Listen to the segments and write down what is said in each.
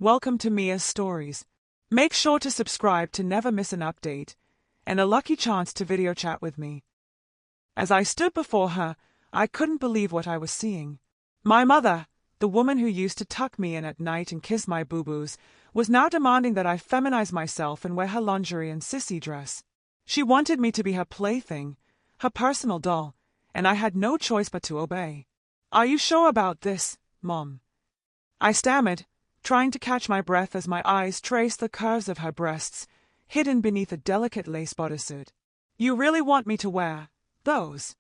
welcome to Mia's Stories. Make sure to subscribe to never miss an update, and a lucky chance to video chat with me. As I stood before her, I couldn't believe what I was seeing. My mother, the woman who used to tuck me in at night and kiss my boo-boos, was now demanding that I feminize myself and wear her lingerie and sissy dress. She wanted me to be her plaything, her personal doll, and I had no choice but to obey. "Are you sure about this, Mom?" I stammered, trying to catch my breath as my eyes traced the curves of her breasts, hidden beneath a delicate lace bodysuit. "You really want me to wear those?"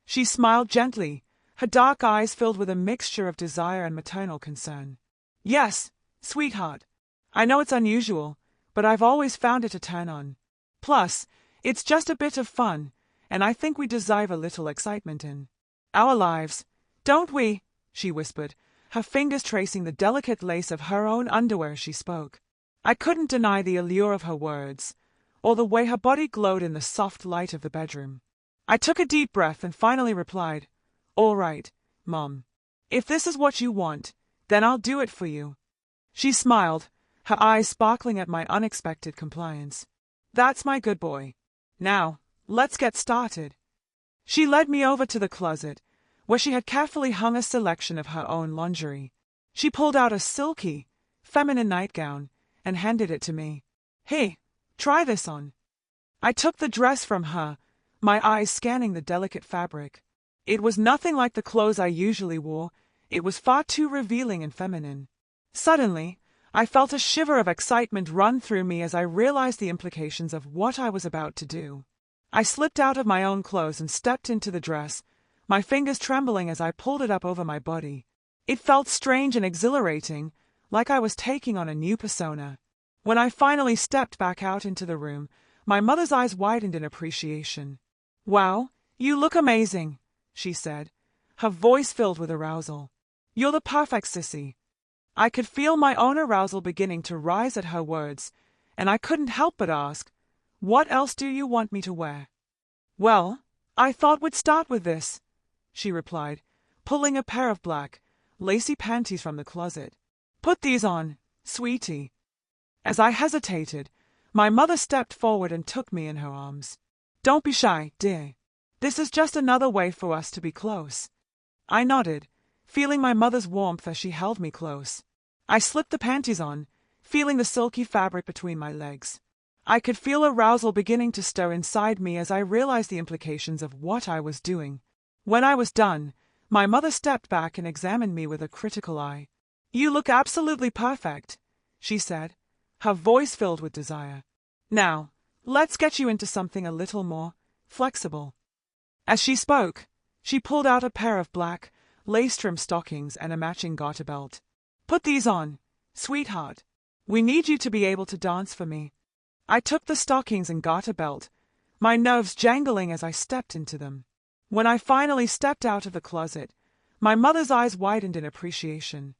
She smiled gently, her dark eyes filled with a mixture of desire and maternal concern. "Yes, sweetheart. I know it's unusual, but I've always found it a turn on. Plus, it's just a bit of fun, and I think we deserve a little excitement in our lives, don't we?" she whispered, her fingers tracing the delicate lace of her own underwear as she spoke. I couldn't deny the allure of her words, or the way her body glowed in the soft light of the bedroom. I took a deep breath and finally replied, "All right, Mom. If this is what you want, then I'll do it for you." She smiled, her eyes sparkling at my unexpected compliance. "That's my good boy. Now, let's get started." She led me over to the closet, where she had carefully hung a selection of her own lingerie. She pulled out a silky, feminine nightgown and handed it to me. "Hey, try this on." I took the dress from her, my eyes scanning the delicate fabric. It was nothing like the clothes I usually wore. It was far too revealing and feminine. Suddenly, I felt a shiver of excitement run through me as I realized the implications of what I was about to do. I slipped out of my own clothes and stepped into the dress, my fingers trembling as I pulled it up over my body. It felt strange and exhilarating, like I was taking on a new persona. When I finally stepped back out into the room, my mother's eyes widened in appreciation. "Wow, you look amazing," she said, her voice filled with arousal. "You're the perfect sissy." I could feel my own arousal beginning to rise at her words, and I couldn't help but ask, "What else do you want me to wear?" "Well, I thought we'd start with this," she replied, pulling a pair of black, lacy panties from the closet. "Put these on, sweetie." As I hesitated, my mother stepped forward and took me in her arms. "Don't be shy, dear. This is just another way for us to be close." I nodded, feeling my mother's warmth as she held me close. I slipped the panties on, feeling the silky fabric between my legs. I could feel arousal beginning to stir inside me as I realized the implications of what I was doing. When I was done, my mother stepped back and examined me with a critical eye. "You look absolutely perfect," she said, her voice filled with desire. "Now, let's get you into something a little more flexible." As she spoke, she pulled out a pair of black, lace-trimmed stockings and a matching garter belt. "Put these on, sweetheart. We need you to be able to dance for me." I took the stockings and garter belt, my nerves jangling as I stepped into them. When I finally stepped out of the closet, my mother's eyes widened in appreciation.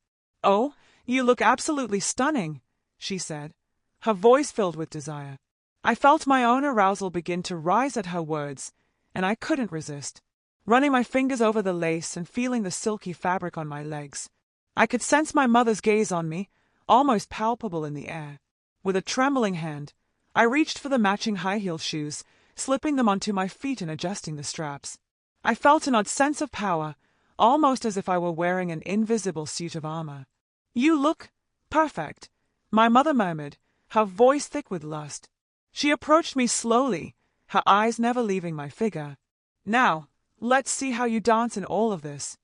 "Oh, you look absolutely stunning," she said, her voice filled with desire. I felt my own arousal begin to rise at her words, and I couldn't resist. Running my fingers over the lace and feeling the silky fabric on my legs, I could sense my mother's gaze on me, almost palpable in the air. With a trembling hand, I reached for the matching high-heeled shoes, slipping them onto my feet and adjusting the straps. I felt an odd sense of power, almost as if I were wearing an invisible suit of armor. "You look perfect," my mother murmured, her voice thick with lust. She approached me slowly, her eyes never leaving my figure. "Now, let's see how you dance in all of this."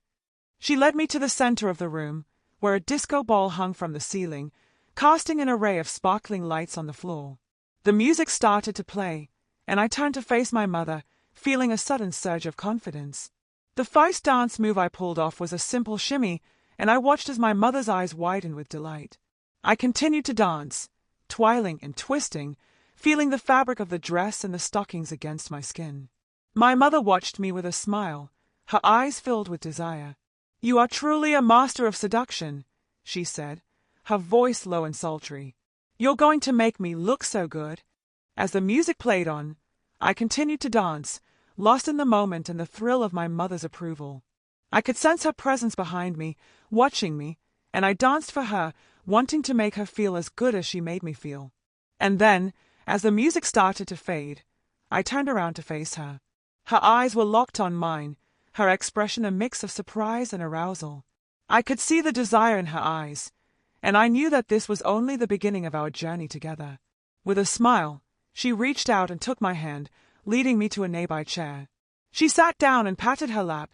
She led me to the center of the room, where a disco ball hung from the ceiling, casting an array of sparkling lights on the floor. The music started to play, and I turned to face my mother, feeling a sudden surge of confidence. The first dance move I pulled off was a simple shimmy, and I watched as my mother's eyes widened with delight. I continued to dance, twirling and twisting, feeling the fabric of the dress and the stockings against my skin. My mother watched me with a smile, her eyes filled with desire. "You are truly a master of seduction," she said, her voice low and sultry. "You're going to make me look so good." As the music played on, I continued to dance, lost in the moment and the thrill of my mother's approval. I could sense her presence behind me, watching me, and I danced for her, wanting to make her feel as good as she made me feel. And then, as the music started to fade, I turned around to face her. Her eyes were locked on mine, her expression a mix of surprise and arousal. I could see the desire in her eyes, and I knew that this was only the beginning of our journey together. With a smile, she reached out and took my hand, leading me to a nearby chair. She sat down and patted her lap,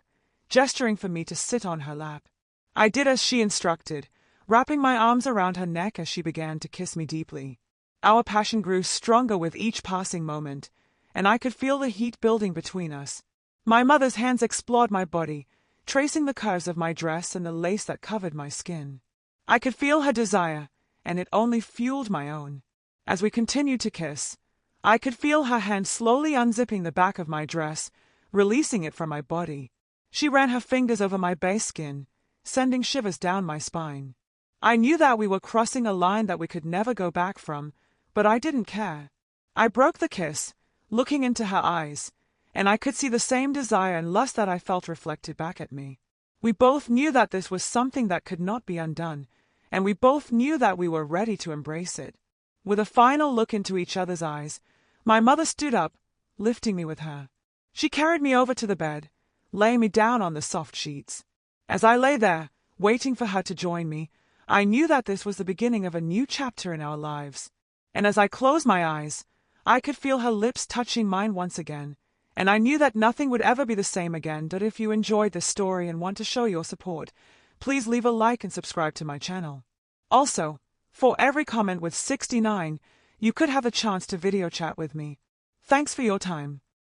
gesturing for me to sit on her lap. I did as she instructed, wrapping my arms around her neck as she began to kiss me deeply. Our passion grew stronger with each passing moment, and I could feel the heat building between us. My mother's hands explored my body, tracing the curves of my dress and the lace that covered my skin. I could feel her desire, and it only fueled my own. As we continued to kiss, I could feel her hand slowly unzipping the back of my dress, releasing it from my body. She ran her fingers over my bare skin, sending shivers down my spine. I knew that we were crossing a line that we could never go back from, but I didn't care. I broke the kiss, looking into her eyes, and I could see the same desire and lust that I felt reflected back at me. We both knew that this was something that could not be undone, and we both knew that we were ready to embrace it. With a final look into each other's eyes, my mother stood up, lifting me with her. She carried me over to the bed, laying me down on the soft sheets. As I lay there, waiting for her to join me, I knew that this was the beginning of a new chapter in our lives. And as I closed my eyes, I could feel her lips touching mine once again, and I knew that nothing would ever be the same again. But if you enjoyed this story and want to show your support, please leave a like and subscribe to my channel. Also, for every comment with 69, you could have a chance to video chat with me. Thanks for your time.